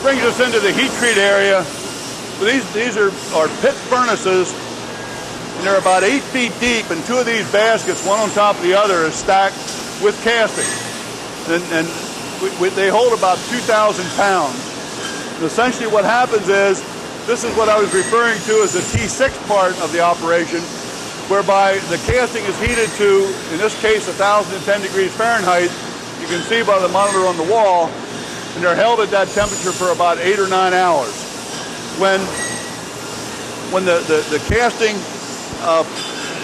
brings us into the heat treat area. These are pit furnaces, and they're about 8 feet deep, and two of these baskets, one on top of the other, is stacked with casting. And they hold about 2,000 pounds. And essentially what happens is, this is what I was referring to as the T6 part of the operation, whereby the casting is heated to, in this case, 1,010 degrees Fahrenheit. You can see by the monitor on the wall, and they're held at that temperature for about 8 or 9 hours. When the casting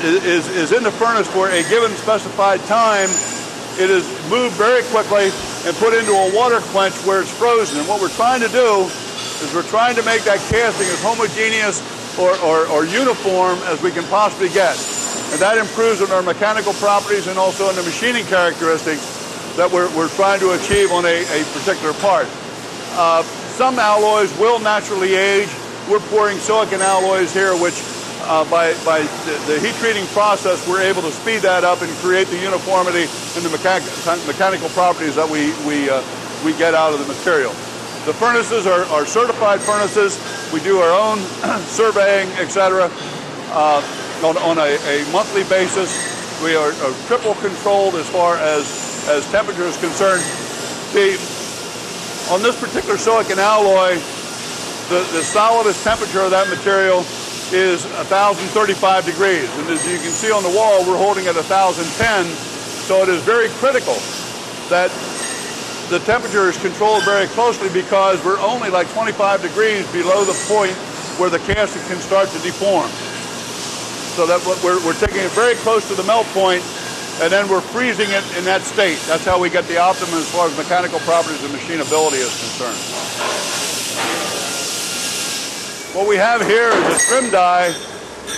is in the furnace for a given specified time, it is moved very quickly and put into a water quench where it's frozen. And what we're trying to do is we're trying to make that casting as homogeneous or uniform as we can possibly get. And that improves on our mechanical properties and also on the machining characteristics that we're trying to achieve on a particular part. Some alloys will naturally age. We're pouring silicon alloys here, which by the heat treating process, we're able to speed that up and create the uniformity and the mechanical properties that we get out of the material. The furnaces are certified furnaces. We do our own surveying, etc. On a monthly basis. We are triple controlled as far as temperature is concerned. On this particular silicon alloy, the solidest temperature of that material is 1,035 degrees. And as you can see on the wall, we're holding at 1,010. So it is very critical that the temperature is controlled very closely, because we're only like 25 degrees below the point where the casting can start to deform. So that we're taking it very close to the melt point, and then we're freezing it in that state. That's how we get the optimum as far as mechanical properties and machinability is concerned. What we have here is a trim die.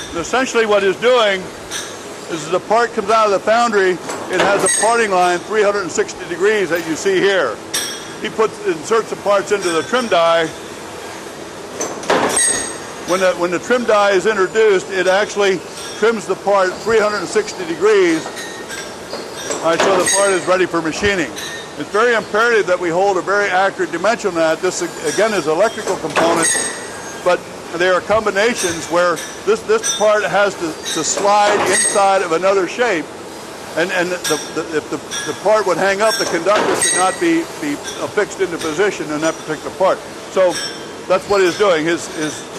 And essentially what it's doing is, as the part comes out of the foundry, it has a parting line 360 degrees that you see here. He inserts the parts into the trim die. When the trim die is introduced, it actually trims the part 360 degrees. All right, so the part is ready for machining. It's very imperative that we hold a very accurate dimension on that. This, again, is electrical component, but there are combinations where this part has to slide inside of another shape, and if the part would hang up, the conductor should not be affixed into position in that particular part. So that's what he's doing. He's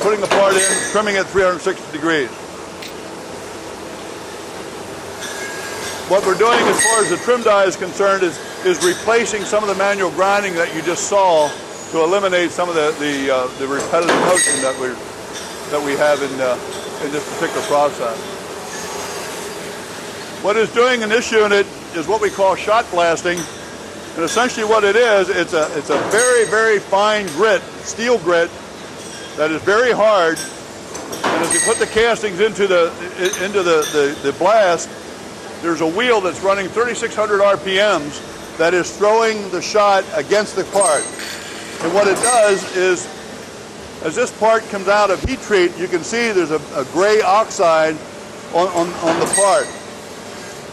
putting the part in, trimming it 360 degrees. What we're doing as far as the trim die is concerned is replacing some of the manual grinding that you just saw to eliminate some of the repetitive motion that we have in this particular process. What it's doing in this unit is what we call shot blasting, and essentially what it is, it's a very, very fine grit, steel grit, that is very hard. And as you put the castings into the blast, there's a wheel that's running 3,600 RPMs that is throwing the shot against the part. And what it does is, as this part comes out of heat treat, you can see there's a gray oxide on the part.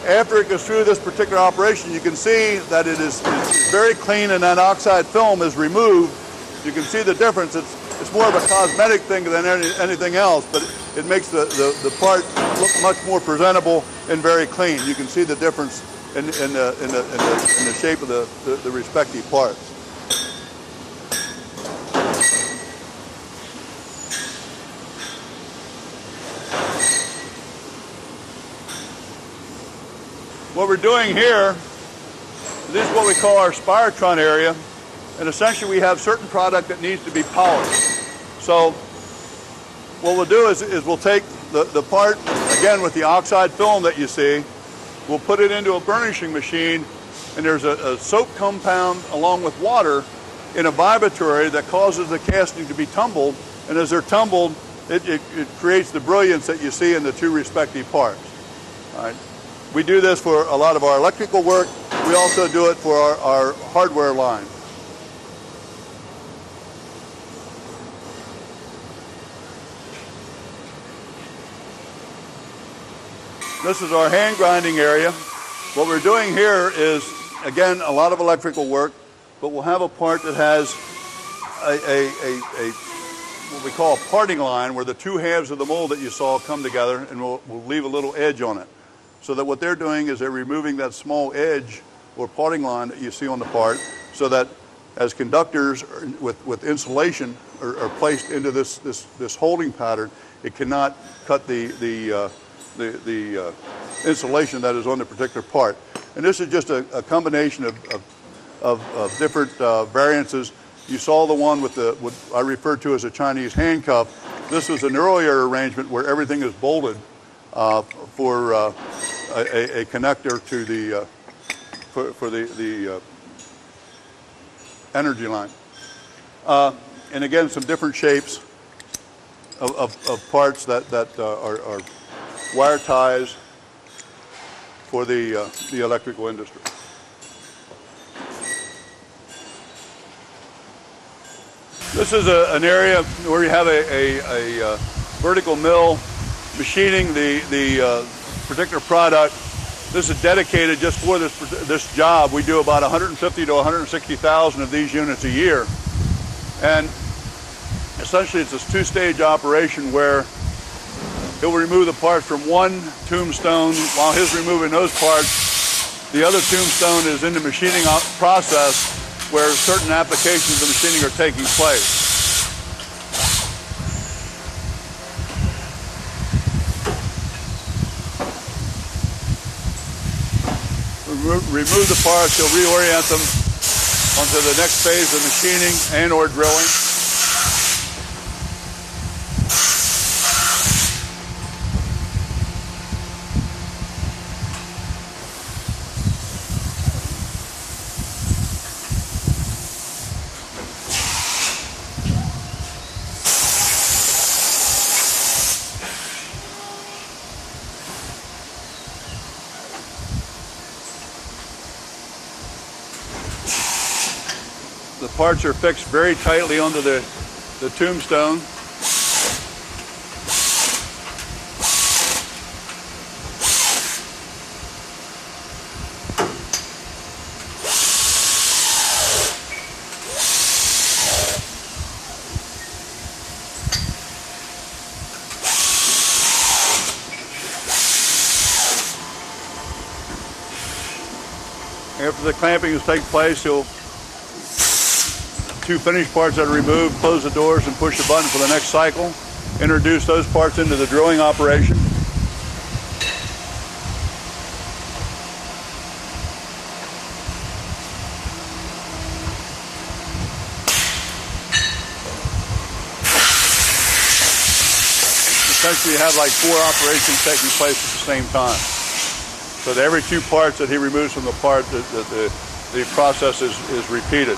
After it goes through this particular operation, you can see that it is very clean, and that oxide film is removed. You can see the difference. It's more of a cosmetic thing than anything else, but it makes the part look much more presentable and very clean. You can see the difference in the shape of the respective parts. What we're doing here, this is what we call our Spirotron area, and essentially we have certain product that needs to be polished. So what we'll do is we'll take the part, again with the oxide film that you see, we'll put it into a burnishing machine, and there's a soap compound along with water in a vibratory that causes the casting to be tumbled, and as they're tumbled, it creates the brilliance that you see in the two respective parts. All right. We do this for a lot of our electrical work. We also do it for our hardware line. This is our hand grinding area. What we're doing here is, again, a lot of electrical work, but we'll have a part that has what we call a parting line, where the two halves of the mold that you saw come together, and we'll leave a little edge on it. So that what they're doing is they're removing that small edge or parting line that you see on the part, so that as conductors with insulation are placed into this holding pattern, it cannot cut the insulation that is on the particular part. And this is just a combination of different variances. You saw the one with what I referred to as a Chinese handcuff. This was an earlier arrangement where everything is bolted for a connector to the for the energy line. And again, some different shapes of parts that are wire ties for the electrical industry. This is an area where you have a vertical mill machining the particular product. This is dedicated just for this job. We do about 150 to 160,000 of these units a year. And essentially it's this two-stage operation where he'll remove the parts from one tombstone. While he's removing those parts, the other tombstone is in the machining process where certain applications of machining are taking place. Remove the parts, he'll reorient them onto the next phase of machining and or drilling. The parts are fixed very tightly onto the tombstone. After the clamping has taken place, he'll two finished parts that are removed, close the doors and push the button for the next cycle. Introduce those parts into the drilling operation. Essentially you have like 4 operations taking place at the same time. So that every 2 parts that he removes from the part, the process is repeated.